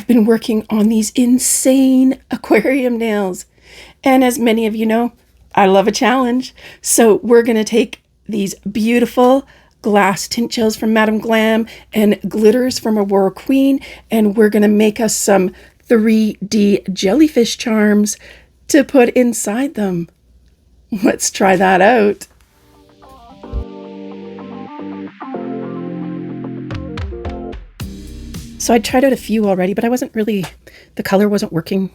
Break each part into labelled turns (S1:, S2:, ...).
S1: I've been working on these insane aquarium nails. And as many of you know, I love a challenge. So we're going to take these beautiful glass tint gels from Madame Glam and glitters from Aurora Queen, and we're going to make us some 3D jellyfish charms to put inside them. Let's try that out. So I tried out a few already, but the color wasn't working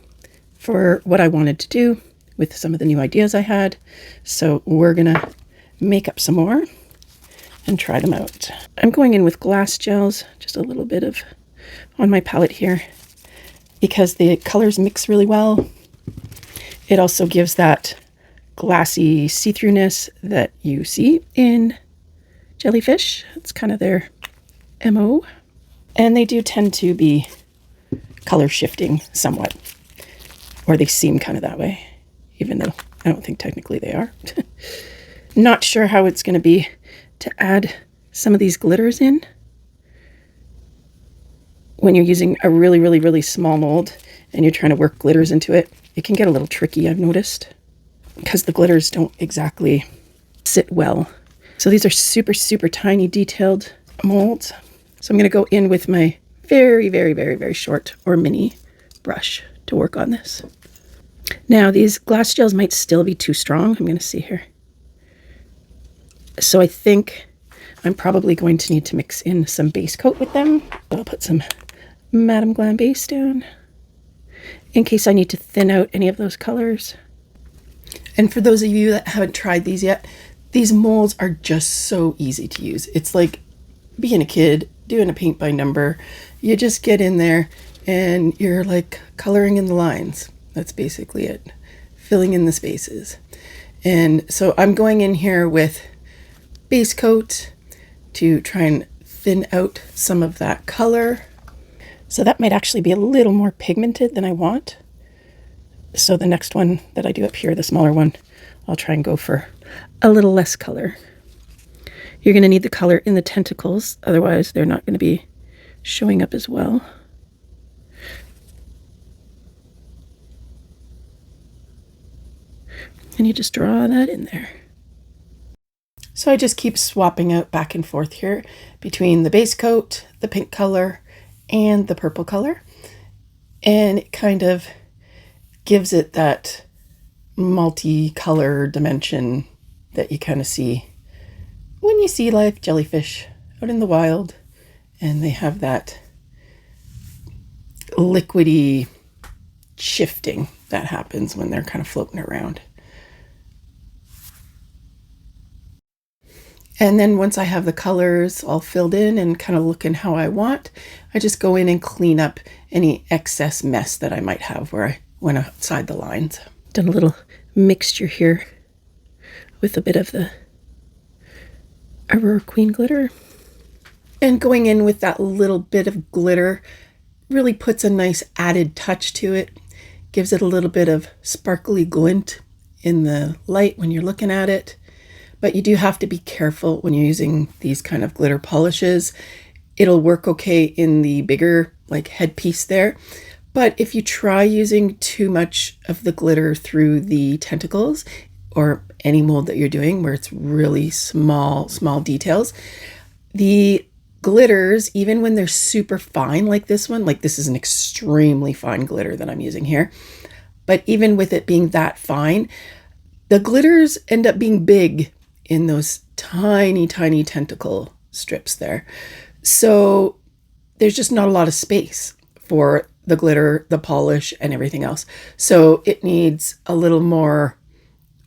S1: for what I wanted to do with some of the new ideas I had. So we're gonna make up some more and try them out. I'm going in with glass gels, just a little bit of on my palette here, because the colors mix really well. It also gives that glassy see-throughness that you see in jellyfish. It's kind of their MO. And they do tend to be color shifting somewhat, or they seem kind of that way, even though I don't think technically they are. Not sure how it's going to be to add some of these glitters in when you're using a really, really, really small mold and you're trying to work glitters into it. It can get a little tricky, I've noticed, because the glitters don't exactly sit well. So these are super, super tiny detailed molds. So I'm going to go in with my very, very, very, very short or mini brush to work on this. Now, these glass gels might still be too strong. I'm going to see here. So I think I'm probably going to need to mix in some base coat with them. I'll put some Madame Glam base down in case I need to thin out any of those colors. And for those of you that haven't tried these yet, these molds are just so easy to use. It's like being a kid doing a paint by number. You just get in there and you're like coloring in the lines. That's basically it. Filling in the spaces. And so I'm going in here with base coat to try and thin out some of that color. So that might actually be a little more pigmented than I want. So the next one that I do up here, the smaller one, I'll try and go for a little less color. You're going to need the color in the tentacles, otherwise they're not going to be showing up as well. And you just draw that in there. So I just keep swapping out back and forth here between the base coat, the pink color, and the purple color. And it kind of gives it that multi-color dimension that you kind of see when you see live jellyfish out in the wild, and they have that liquidy shifting that happens when they're kind of floating around. And then once I have the colors all filled in and kind of looking how I want, I just go in and clean up any excess mess that I might have where I went outside the lines. Done a little mixture here with a bit of the Aurora Queen glitter. And going in with that little bit of glitter really puts a nice added touch to it. Gives it a little bit of sparkly glint in the light when you're looking at it. But you do have to be careful when you're using these kind of glitter polishes. It'll work okay in the bigger like headpiece there. But if you try using too much of the glitter through the tentacles or any mold that you're doing where it's really small details, the glitters, even when they're super fine like this one, like this is an extremely fine glitter that I'm using here, but even with it being that fine, the glitters end up being big in those tiny, tiny tentacle strips there. So there's just not a lot of space for the glitter, the polish, and everything else. So it needs a little more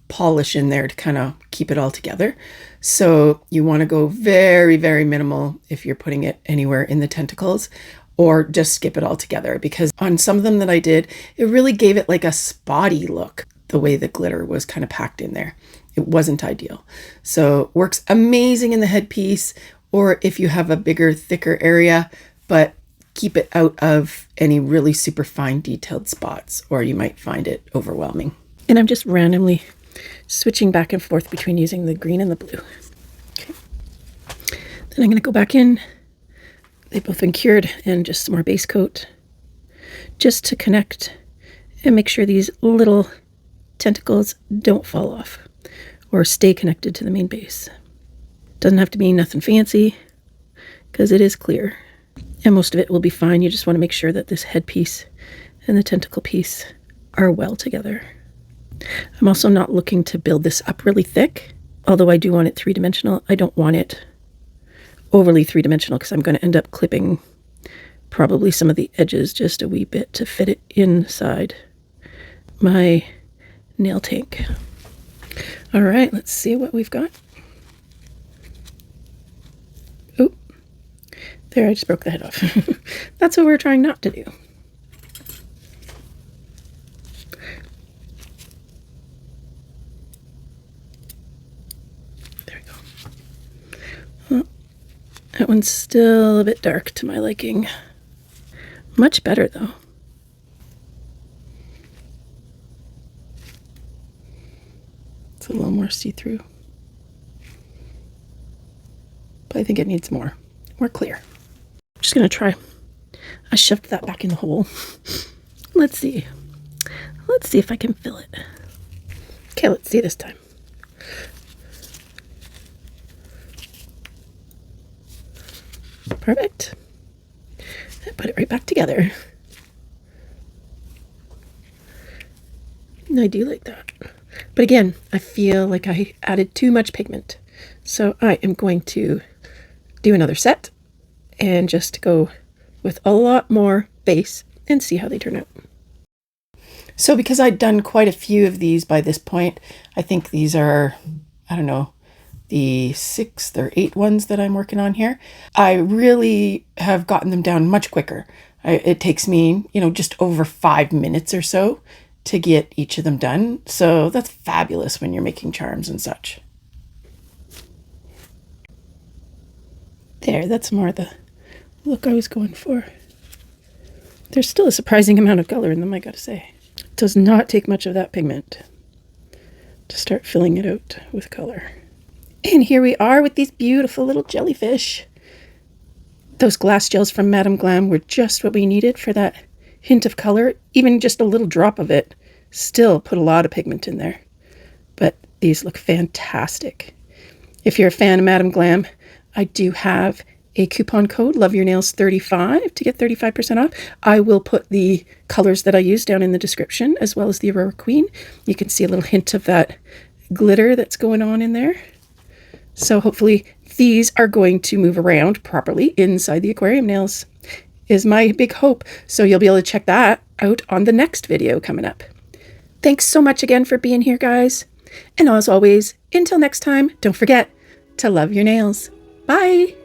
S1: polish in there to kind of keep it all together. So you want to go very, very minimal if you're putting it anywhere in the tentacles, or just skip it all together, because on some of them that I did, it really gave it like a spotty look, the way the glitter was kind of packed in there. It wasn't ideal. So works amazing in the headpiece, or if you have a bigger, thicker area, but keep it out of any really super fine detailed spots, or you might find it overwhelming. And I'm just randomly switching back and forth between using the green and the blue. Okay. Then I'm going to go back in. They've both been cured, and just some more base coat. just to connect and make sure these little tentacles don't fall off or stay connected to the main base. Doesn't have to be nothing fancy because it is clear, and most of it will be fine. You just want to make sure that this head piece and the tentacle piece are well together. I'm also not looking to build this up really thick, although I do want it three-dimensional. I don't want it overly three-dimensional because I'm going to end up clipping probably some of the edges just a wee bit to fit it inside my nail tank. All right, let's see what we've got. Oh, there, I just broke the head off. That's what we're trying not to do. That one's still a bit dark to my liking. Much better though. It's a little more see-through. But I think it needs more clear. I'm just gonna try. I shoved that back in the hole. Let's see. Let's see if I can fill it. Okay, let's see this time. Perfect. And put it right back together. I do like that. But again, I feel like I added too much pigment. So I am going to do another set and just go with a lot more base and see how they turn out. So because I'd done quite a few of these by this point, I think these are, I don't know, the 6th or 8th ones that I'm working on here. I really have gotten them down much quicker. It takes me, just over 5 minutes or so to get each of them done. So that's fabulous when you're making charms and such. There, that's more the look I was going for. There's still a surprising amount of color in them, I gotta say. It does not take much of that pigment to start filling it out with color. And here we are with these beautiful little jellyfish. Those glass gels from Madame Glam were just what we needed for that hint of color. Even just a little drop of it still put a lot of pigment in there. But these look fantastic. If you're a fan of Madame Glam, I do have a coupon code, LoveYourNails35, to get 35% off. I will put the colors that I use down in the description, as well as the Aurora Queen. You can see a little hint of that glitter that's going on in there. So hopefully these are going to move around properly inside the aquarium nails, is my big hope. So you'll be able to check that out on the next video coming up. Thanks so much again for being here, guys. And as always, until next time, don't forget to love your nails. Bye.